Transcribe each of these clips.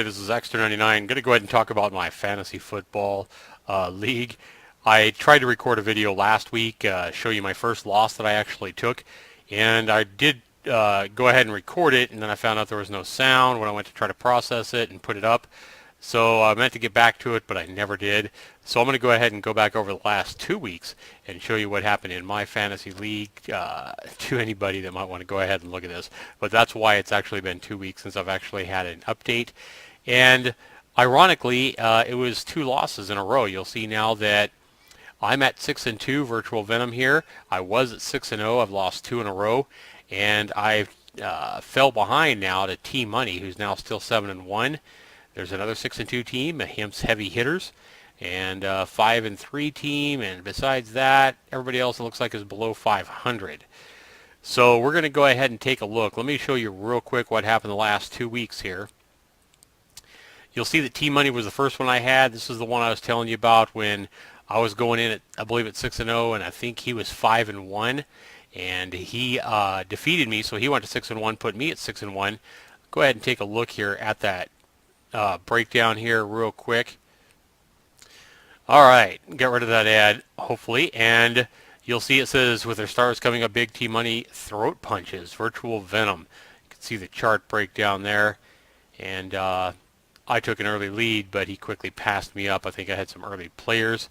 everybody, this is Extra99. I'm going to go ahead and talk about my fantasy football league. I tried to record a video last week, show you my first loss that I actually took, and I did go ahead and record it, and then I found out there was no sound when I went to try to process it and put it up. So I meant to get back to it, but I never did. So I'm going to go ahead and go back over the last 2 weeks and show you what happened in my fantasy league to anybody that might want to go ahead and look at this. But that's why it's actually been 2 weeks since I've actually had an update. And ironically, it was 2 losses in a row. You'll see now that I'm at 6-2 Virtual Venom here. I was at 6-0. I've lost 2 in a row. And I fell behind now to Team Money, who's now still 7-1. There's another 6-2 team, a HIMS Heavy Hitters, and a 5-3 team, and besides that, everybody else it looks like is below 500. So we're going to go ahead and take a look. Let me show you real quick what happened the last 2 weeks here. You'll see that Team Money was the first one I had. This is the one I was telling you about when I was going in at, I believe, at 6-0, and I think he was 5-1, and he defeated me, so he went to 6-1, put me at 6-1. Go ahead and take a look here at that breakdown here real quick. Alright, get rid of that ad, hopefully, and you'll see it says, with their stars coming up big, Team Money, Throat Punches, Virtual Venom. You can see the chart breakdown there, and I took an early lead, but he quickly passed me up. I think I had some early players.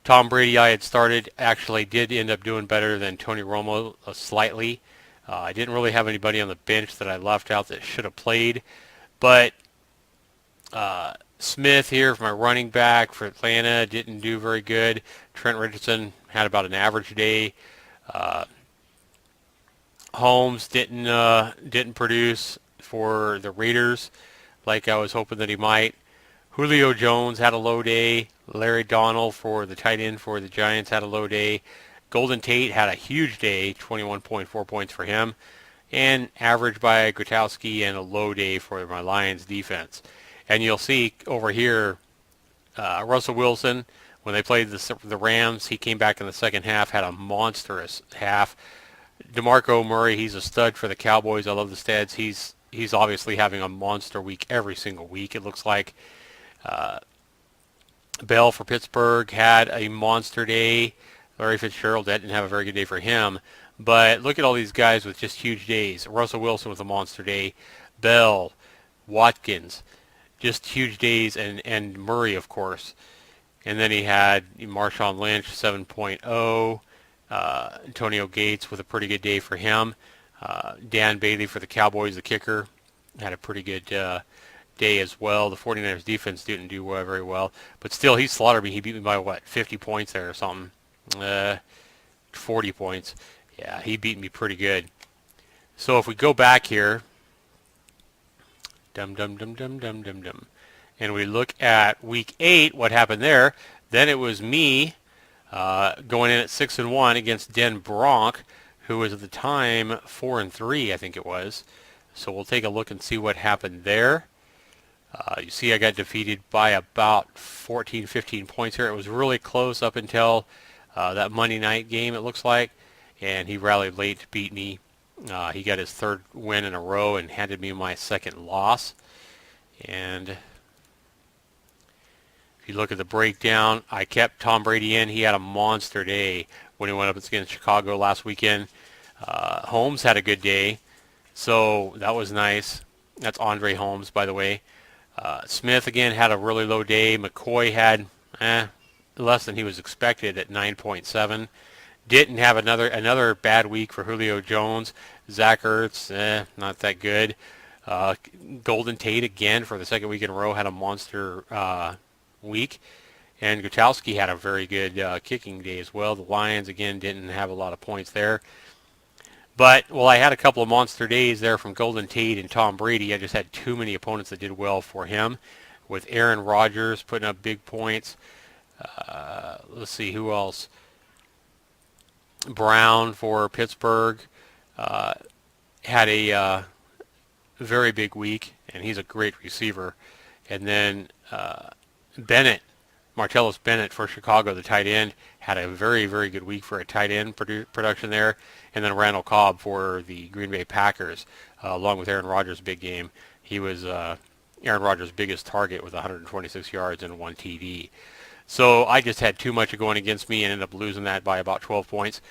Tom Brady I had started, actually did end up doing better than Tony Romo slightly. I didn't really have anybody on the bench that I left out that should have played, but Smith here for my running back for Atlanta didn't do very good. Trent Richardson had about an average day. Holmes didn't produce for the Raiders like I was hoping that he might. Julio Jones had a low day. Larry Donnell for the tight end for the Giants had a low day. Golden Tate had a huge day, 21.4 points for him. And average by Gutowski and a low day for my Lions defense. And you'll see over here, Russell Wilson, when they played the Rams, he came back in the second half, had a monstrous half. DeMarco Murray, he's a stud for the Cowboys. I love the stats. He's obviously having a monster week every single week, it looks like. Bell for Pittsburgh had a monster day. Larry Fitzgerald didn't have a very good day for him. But look at all these guys with just huge days. Russell Wilson with a monster day. Bell, Watkins, just huge days, and Murray, of course. And then he had Marshawn Lynch, 7.0. Antonio Gates with a pretty good day for him. Dan Bailey for the Cowboys, the kicker, had a pretty good day as well. The 49ers defense didn't do very well. But still, he slaughtered me. He beat me by, what, 50 points there or something? 40 points. Yeah, he beat me pretty good. So if we go back here, and we look at week 8, what happened there, then it was me going in at 6-1 against Den Bronk, who was at the time 4-3, I think it was. So we'll take a look and see what happened there. You see I got defeated by about 14, 15 points here. It was really close up until that Monday night game, it looks like, and he rallied late to beat me. He got his 3rd win in a row and handed me my 2nd loss. And if you look at the breakdown, I kept Tom Brady in. He had a monster day when he went up against Chicago last weekend. Holmes had a good day, so that was nice. That's Andre Holmes, by the way. Smith, again, had a really low day. McCoy had less than he was expected at 9.7. Didn't have another bad week for Julio Jones. Zach Ertz, not that good. Golden Tate, again, for the 2nd week in a row, had a monster week. And Gutowski had a very good kicking day as well. The Lions, again, didn't have a lot of points there. But, well, I had a couple of monster days there from Golden Tate and Tom Brady. I just had too many opponents that did well for him. With Aaron Rodgers putting up big points. Let's see, who else? Brown for Pittsburgh had a very big week, and he's a great receiver. And then Bennett, Martellus Bennett for Chicago, the tight end, had a very, very good week for a tight end production there. And then Randall Cobb for the Green Bay Packers, along with Aaron Rodgers' big game. He was Aaron Rodgers' biggest target with 126 yards and 1 TD. So I just had too much going against me and ended up losing that by about 12 points.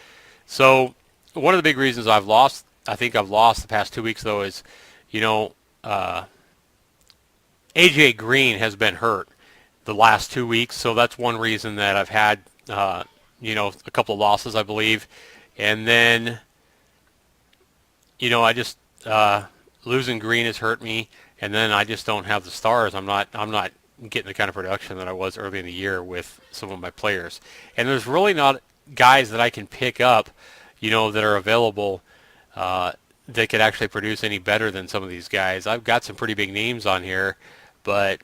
So one of the big reasons I think I've lost the past 2 weeks though is, you know, AJ Green has been hurt the last 2 weeks, so that's one reason that I've had, a couple of losses, I believe. And then, I just losing Green has hurt me, and then I just don't have the stars. I'm not getting the kind of production that I was early in the year with some of my players. And there's really not guys that I can pick up, that are available that could actually produce any better than some of these guys. I've got some pretty big names on here, but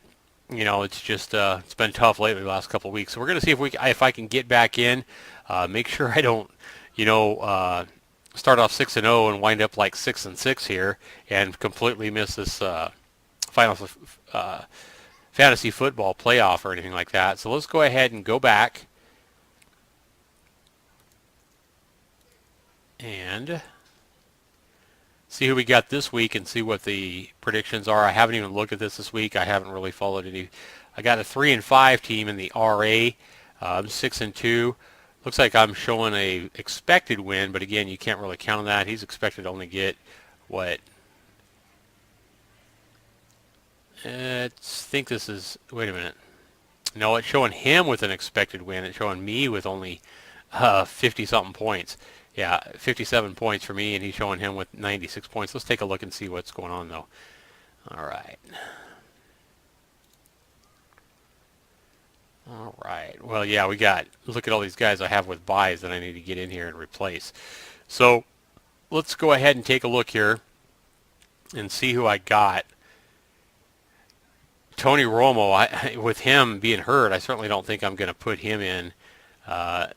it's just it's been tough lately the last couple of weeks. So we're going to see if I can get back in, make sure I don't, start off 6-0 and wind up like 6-6 here and completely miss this final fantasy football playoff or anything like that. So let's go ahead and go back and see who we got this week and see what the predictions are. I haven't even looked at this week. I haven't really followed any. I got a 3-5 team in the RA. I'm 6-2. Looks like I'm showing a expected win, but again, you can't really count on that. He's expected to only get what? I think this is. Wait a minute. No, it's showing him with an expected win. It's showing me with only 50-something points. Yeah, 57 points for me, and he's showing him with 96 points. Let's take a look and see what's going on, though. All right. All right. Well, yeah, look at all these guys I have with buys that I need to get in here and replace. So let's go ahead and take a look here and see who I got. Tony Romo, with him being hurt, I certainly don't think I'm going to put him in. I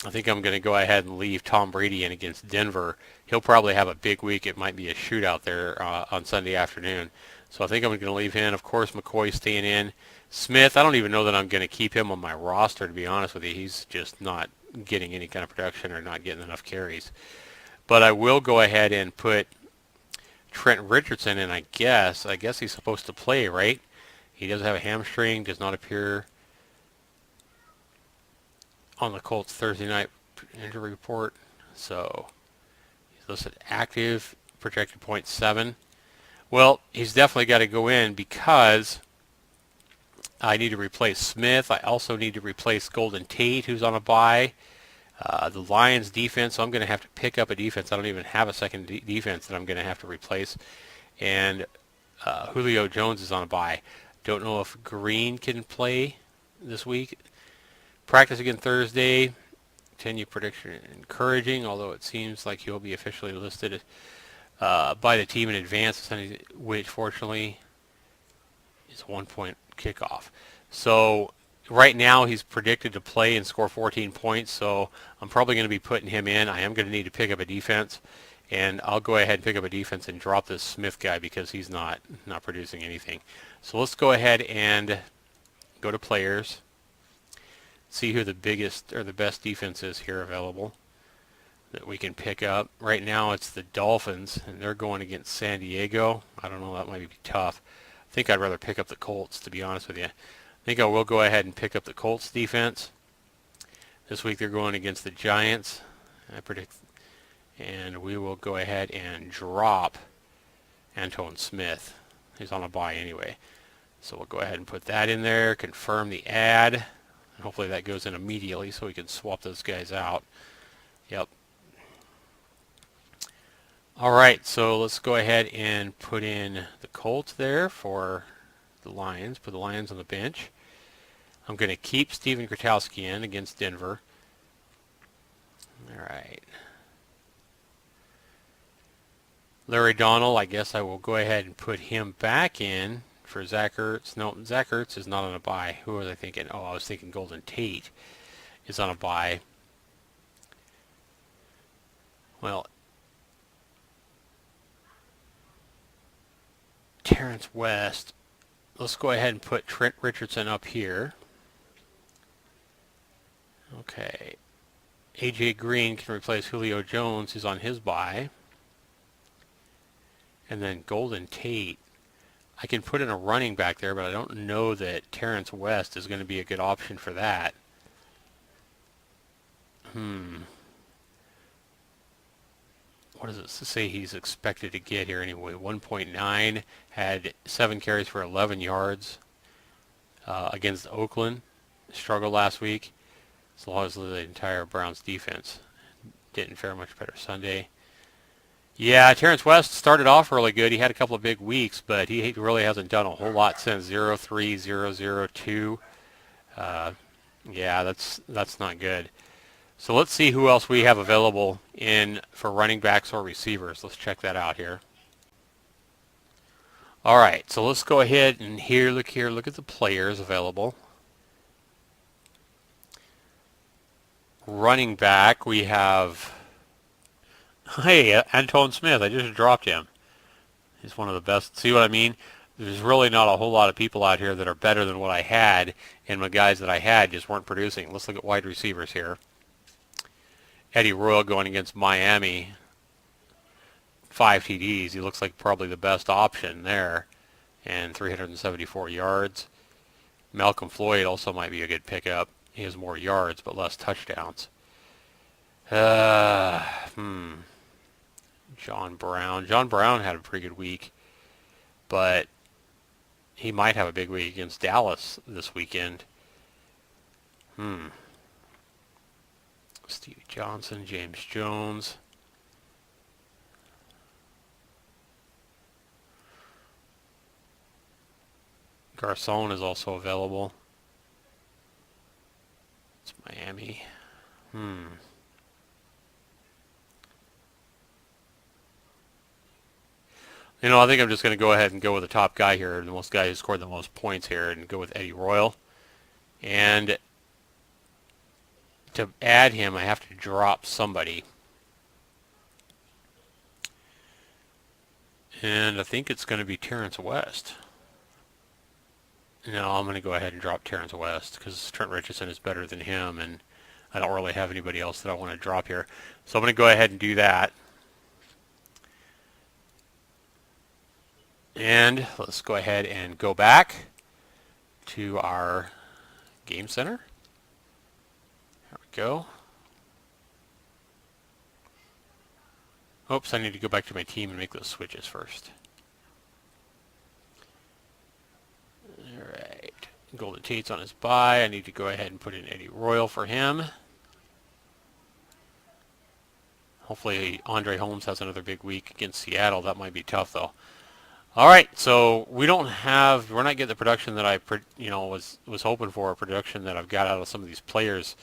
think I'm going to go ahead and leave Tom Brady in against Denver. He'll probably have a big week. It might be a shootout there on Sunday afternoon. So I think I'm going to leave him. Of course, McCoy staying in. Smith, I don't even know that I'm going to keep him on my roster, to be honest with you. He's just not getting any kind of production or not getting enough carries. But I will go ahead and put Trent Richardson in, I guess. I guess he's supposed to play, right? He does have a hamstring, does not appear on the Colts Thursday night injury report. So he's listed active, projected 0.7. Well, he's definitely got to go in because I need to replace Smith. I also need to replace Golden Tate, who's on a bye. The Lions defense, so I'm going to have to pick up a defense. I don't even have a second defense that I'm going to have to replace. And Julio Jones is on a bye. Don't know if Green can play this week. Practice again Thursday. 10-year prediction encouraging, although it seems like he'll be officially listed by the team in advance, which fortunately is a 1-point kickoff. So right now he's predicted to play and score 14 points, so I'm probably going to be putting him in. I am going to need to pick up a defense, and I'll go ahead and pick up a defense and drop this Smith guy because he's not producing anything. So let's go ahead and go to players, see who the biggest or the best defense is here available that we can pick up. Right now it's the Dolphins, and they're going against San Diego. I don't know, that might be tough. I think I'd rather pick up the Colts, to be honest with you. I think I will go ahead and pick up the Colts defense. This week they're going against the Giants, I predict, and we will go ahead and drop Antoine Smith. He's on a bye anyway. So we'll go ahead and put that in there, confirm the ad, and hopefully that goes in immediately so we can swap those guys out. Yep. All right, so let's go ahead and put in the Colts there for the Lions. Put the Lions on the bench. I'm going to keep Steven Gutowski in against Denver. All right. Larry Donnell, I guess I will go ahead and put him back in for Zach Ertz. No, Zach Ertz is not on a bye. Who was I thinking? Oh, I was thinking Golden Tate is on a bye. Well, Terrence West. Let's go ahead and put Trent Richardson up here. Okay. AJ Green can replace Julio Jones, who's on his bye. And then Golden Tate. I can put in a running back there, but I don't know that Terrence West is going to be a good option for that. What does it say he's expected to get here anyway? 1.9, had 7 carries for 11 yards against Oakland. Struggled last week, as long as the entire Browns defense didn't fare much better Sunday. Yeah, Terrence West started off really good. He had a couple of big weeks, but he really hasn't done a whole lot since 0-3, 0-0-2. Yeah, that's not good. So let's see who else we have available in for running backs or receivers. Let's check that out here. All right, so let's go ahead and look at the players available. Running back, we have, hey, Antone Smith. I just dropped him. He's one of the best. See what I mean? There's really not a whole lot of people out here that are better than what I had, and the guys that I had just weren't producing. Let's look at wide receivers here. Eddie Royal going against Miami. 5 TDs. He looks like probably the best option there. And 374 yards. Malcolm Floyd also might be a good pickup. He has more yards but less touchdowns. John Brown. John Brown had a pretty good week, but he might have a big week against Dallas this weekend. Steve Johnson, James Jones. Garcon is also available. It's Miami. You know, I think I'm just going to go ahead and go with the top guy here, the most guy who scored the most points here, and go with Eddie Royal. And to add him, I have to drop somebody. And I think it's going to be Terrence West. No, I'm going to go ahead and drop Terrence West because Trent Richardson is better than him, and I don't really have anybody else that I want to drop here. So I'm going to go ahead and do that. And let's go ahead and go back to our game center. There we go. Oops, I need to go back to my team and make those switches first. Alright. Golden Tate's on his bye. I need to go ahead and put in Eddie Royal for him. Hopefully Andre Holmes has another big week against Seattle. That might be tough though. Alright, so we're not getting the production that I was hoping for, a production that I've got out of some of these players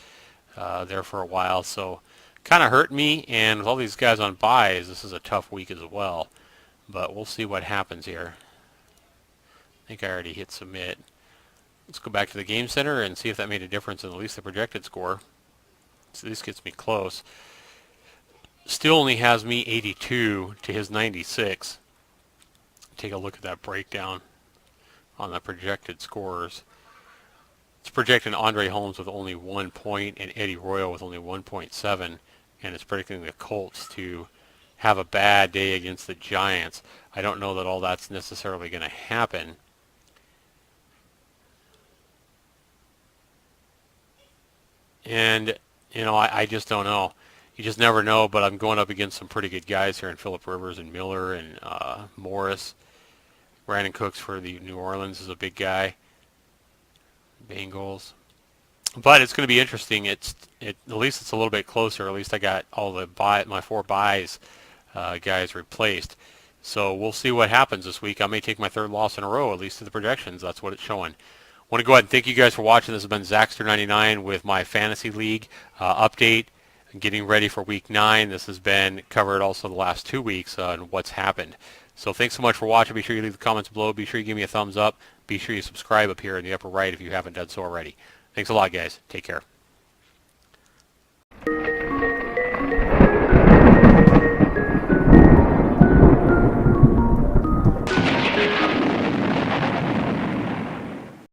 there for a while. So kind of hurt me, and with all these guys on buys, this is a tough week as well. But we'll see what happens here. I think I already hit submit. Let's go back to the game center and see if that made a difference in at least the projected score. So this gets me close. Still only has me 82 to his 96. Take a look at that breakdown on the projected scores. It's projecting Andre Holmes with only 1 point and Eddie Royal with only 1.7, and it's predicting the Colts to have a bad day against the Giants. I don't know that all that's necessarily going to happen. And, you know, I just don't know. You just never know, but I'm going up against some pretty good guys here in Phillip Rivers and Miller and Morris. Brandon Cooks for the New Orleans is a big guy. Bengals. But it's going to be interesting. At least it's a little bit closer. At least I got all my 4 buys guys replaced. So we'll see what happens this week. I may take my 3rd loss in a row, at least to the projections. That's what it's showing. I want to go ahead and thank you guys for watching. This has been Zaxter99 with my Fantasy League update. Getting ready for week 9. This has been covered also the last 2 weeks on what's happened. So thanks so much for watching. Be sure you leave the comments below. Be sure you give me a thumbs up. Be sure you subscribe up here in the upper right if you haven't done so already. Thanks a lot, guys. Take care.